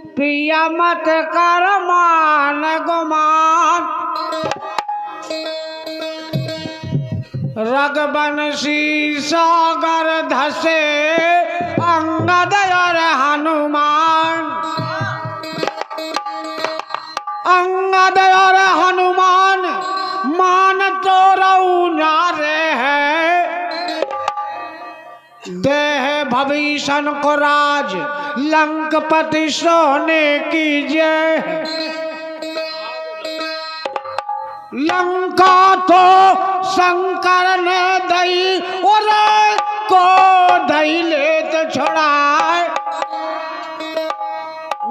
पिया मत कर मान गुमान, रघुवंशी सागर धसे अंगद और हनुमान। अंगद और हनुमान मान तो रउनारे है, देह भविष्य को राज लंकपति सोने की जय। लंका तो शंकर ने दई और को दई ले तो छोड़ाए,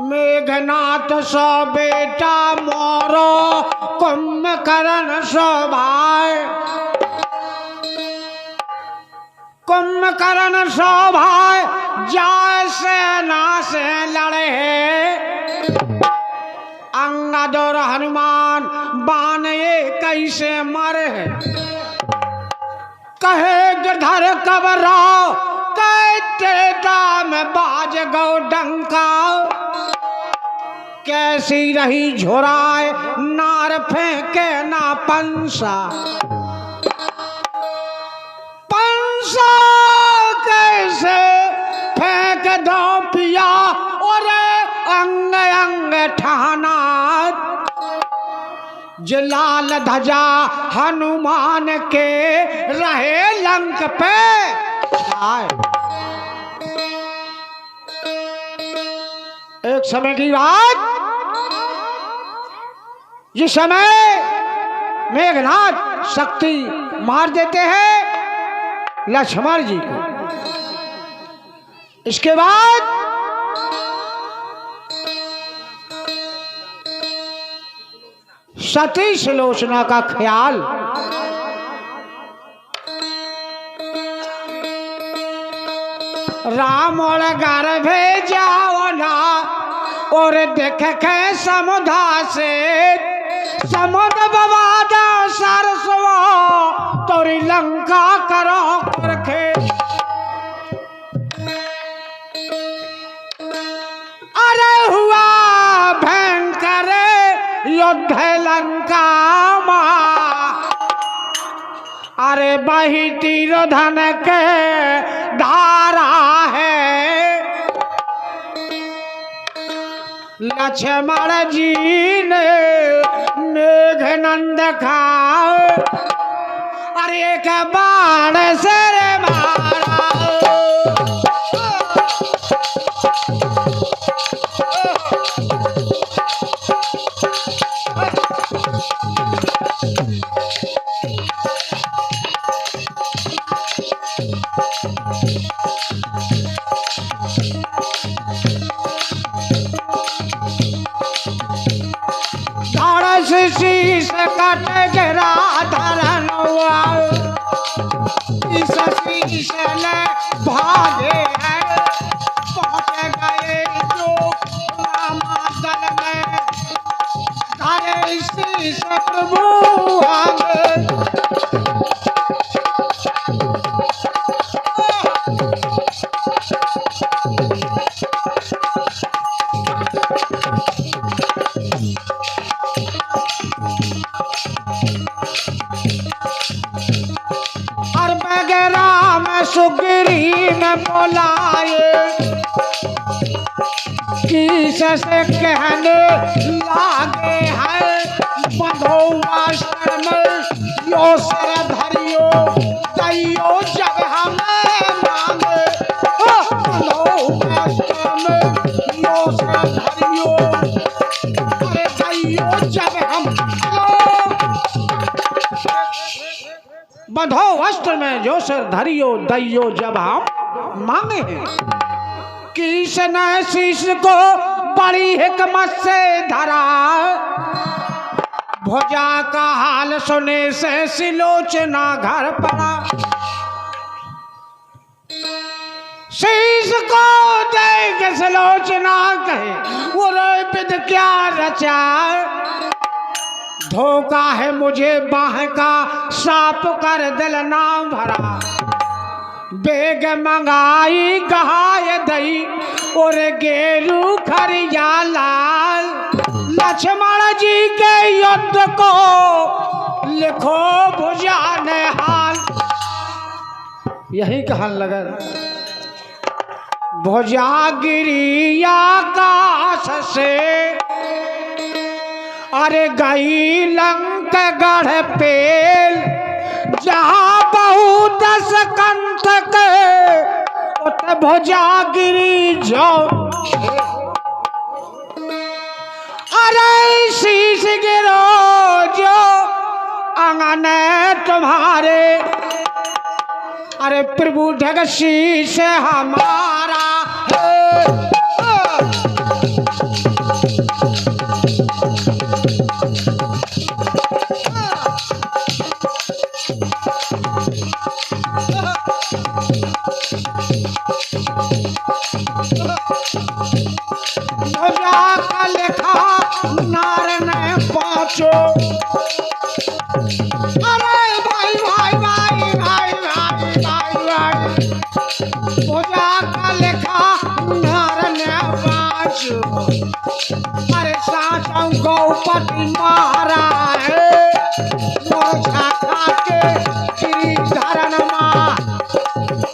मेघनाथ सो बेटा मोरो कुंभकर्ण सो भाई। कुंभकर्ण सो भाई जाय सेना से लड़े, अंगद और हनुमान बाण कैसे मरे। कहे गिरधर कबराओ कहते दाम बाज गौ डंका, कैसी रही झुराए नार फेंके ना पंसा। पंसा कैसे फेंक दो पिया और अंग अंग ठाना, जलाल ध्वजा हनुमान के रहे लंक पे छाए। एक समय की बात, जिस समय मेघनाथ शक्ति मार देते हैं लक्ष्मण जी को, इसके बाद सती सुलोचना का ख्याल राम और घर भेजाओ ना, और देख के समुद्र से समुद्र बवादा सरसवा तोरी लंका करो करके। अरे हुआ भयंकर युद्ध लंका मां, अरे बही तीर धन के धारा है। लक्ष्मण जी ने मेघनंद खा, अरे एक बाण से मारा। शीश कट गिरा धरन शीश ले भागे हैं, पहुंच गए जो रामादल में सारे शीश प्रभु सुग्री में बोलाए, किस से कहने लागे है बंधो वास्त्र में यो सर धरियो दैयो जब हमें मांगे। बंधो वास्त्र में यो सर धरियो अरे दैयो जब हम, बंधो वस्त्र में जो सर धरियो दैयो जब हम मांगे हैं। किस ने शीश को बड़ी हिकमत से धरा, भुजा का हाल सुने से सिलोचना घर पड़ा। शीश को देख सिलोचना कहे वो विद क्या रचा, धोखा है मुझे बाह का साप कर दिल ना भरा। बेग मंगाई गहाय दई और गेरू खरिया युद्ध को लिखो भुजाने हाल। यही कहन लगन भुजा गिरी आकाश से, अरे गई लंक गढ़ पेल, जहाँ बहु दस कंठ के उत भुजा गिरी जो। अरे शीश गिरो जो आंगन तुम्हारे, अरे प्रभु ढग शीश हमारा। का लिखा नार ने पाँचो, अरे भाई भाई भाई भाई भाई भाई भाई, पूजा का लिखा नार ने पाँचो, अरे साचों गौपति मारा है, मोर्चा खाके श्री धरण माँ,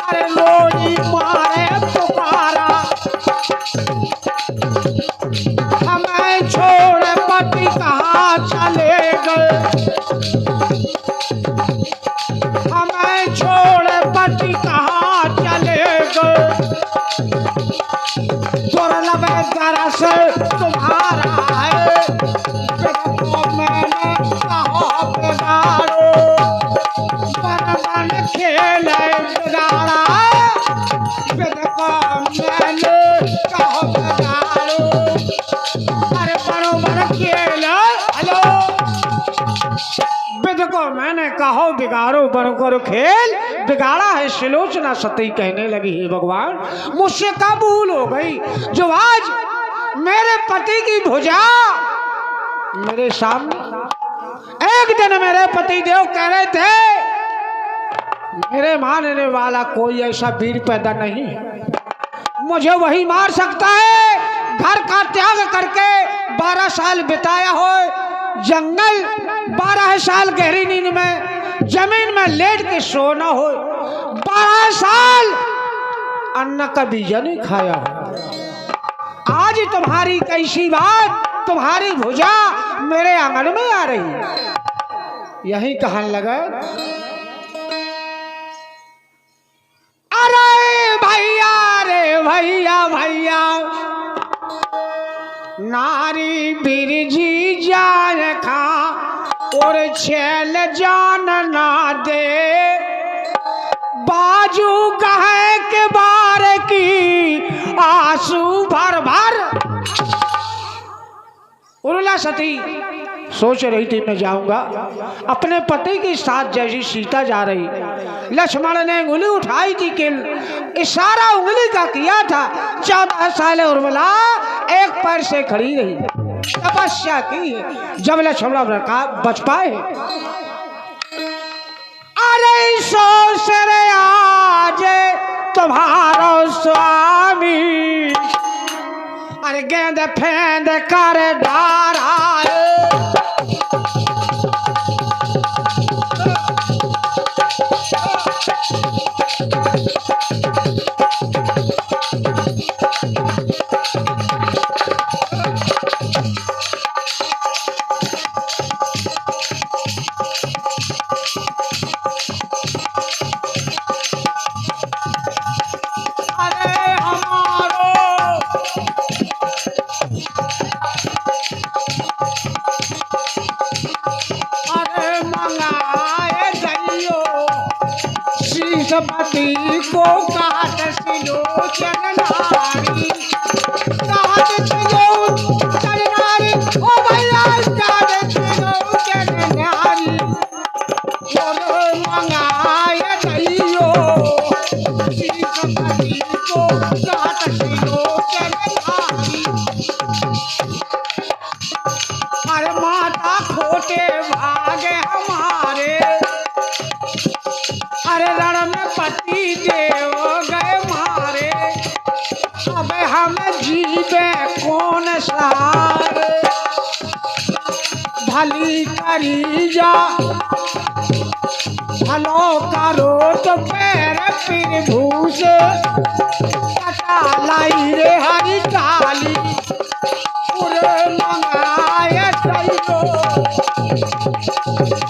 अरे लोरी मारे पुकारा। हमें छोड़ पति कहाँ चले गए, हमें छोड़ पति कहाँ चले गए, दुर्लभ दरस तुम्हारा है, तो मैंने कहा बिगाड़ो, बन खेले बिगाड़ा, मैंने कहा बिगाड़ो, अरे बरोबर खेलो। हेलो विद को मैंने कहो बिगाड़ो बरोबर खेल, बिगाड़ा है सिलोचना सती कहने लगी है भगवान मुझसे क्या भूल हो गई जो आज मेरे पति की भुजा मेरे सामने। एक दिन मेरे पति देव कह रहे थे मेरे मानने वाला कोई ऐसा वीर पैदा नहीं है, मुझे वही मार सकता है। घर का त्याग करके 12 साल बिताया हो जंगल, 12 साल गहरी नींद में जमीन में लेट के सोना हो, 12 साल अन्न का बीजा नहीं खाया हो। आज तुम्हारी कैसी बात, तुम्हारी भुजा मेरे आंगन में आ रही। यही कहने लगा अरे भैया रे भैया भैया, नारी बिरजी जान खा और छेल जान ना दे, बाजू कहे के बार की आंसू भर भर। उर्मिला सती सोच रही थी मैं जाऊंगा अपने पति के साथ, जैसी सीता जा रही, लक्ष्मण ने उंगली उठाई थी कि इशारा उंगली का किया था। 14 साल उर्मिला एक पैर से खड़ी रही, तपस्या की है जब लक्ष्मण का बच पाए। अरे सोच रे आज तुम्हारो स्वामी, अरे गेंद फेंद कर डारा पति को काट सिलोचन नारी, काट सिलोचन नारी, ओ भैया काट सिलोचन नारी, और मंगाए दैयो पति को काट सिलोचन नारी। अरे माता खोटे भागे हमारे, अरे रण में पति देव गए मारे, अब हम जीवे कौन सारे। भली करी जा भलो करो तो पैर फिर भूस कटा लाई रे हरी काली पूरे मंगाए चलो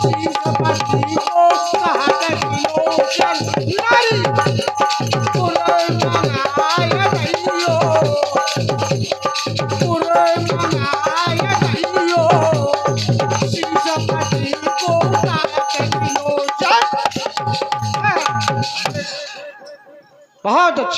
सीसपति को कहते लोचन नारी पूरे मंगाए चलो पूरे मंगाए चलो सीसपति को कहते लोचन बहुत अच्छा।